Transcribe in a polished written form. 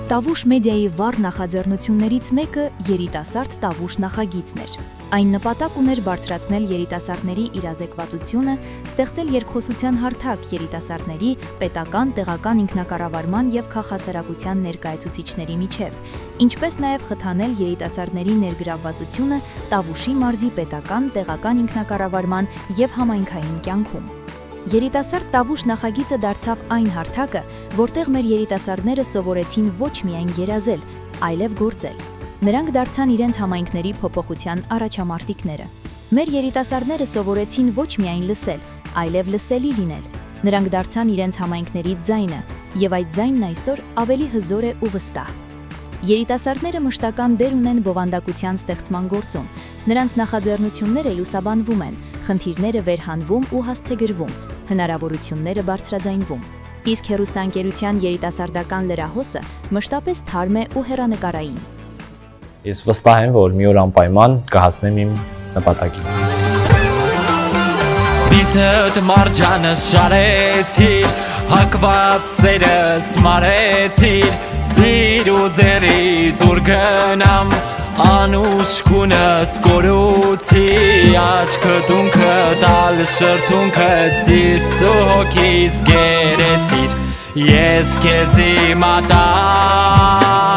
Տավուշ մեդիայի վառ նախաձեռնություններից մեկը երիտասարդ Տավուշ նախագիծն էր։ Այն նպատակ ուներ բարձրացնել երիտասարդների իրազեկվածությունը, ստեղծել երկխոսության հարթակ երիտասարդների, պետական, տեղական ինքնակառավարման և քաղաքասարակության ներկայացուցիչների միջև, ինչպես նաև խթանել երիտասարդների ներգրավվածությունը Տավուշի մարզի պետական, տեղական ինքնակառավարման և համայնքային կյանքում։ Երիտասարդ Տավուշ նախագիծը դարձավ այն հարթակը, որտեղ մեր երիտասարդները սովորեցին ոչ միայն երազել, այլև գործել։ Նրանք դարձան իրենց համայնքների փոփոխության առաջամարտիկները։ Մեր երիտասարդները սովորեցին ոչ միայն լսել, այլև լսելի լինել։ Նրանք դարձան իրենց համայնքների ձայնը, և այդ ձայնն այսօր ավելի հզոր է ու վստահ։ Երիտասարդները մշտական դեր ունեն բովանդակության ստեղծման գործում։ Նրանց նախաձեռնությունները լուսաբանվում են, խնդիրները վերհանվում ու հասցեգրվում, հնարավորությունները բարձրաձայնվում։ Իսկ հեռուստաընկերության երիտասարդական լրահոսը մշտապես թարմ է ու հեռանկարային։ Ես վստահ եմ, որ մի օր անպայման կհասնեմ իմ նպատակին։ Վիզդ մարջանը շարեցիր, հակված սերս մարեցիր, սիրու ձերից ուր գնամ, անուշ կունս կորուցի, աչքը տունքը տալ շրթունքը ծիր, սոհոքիս գերեցիր, ես կեզ իմատամ։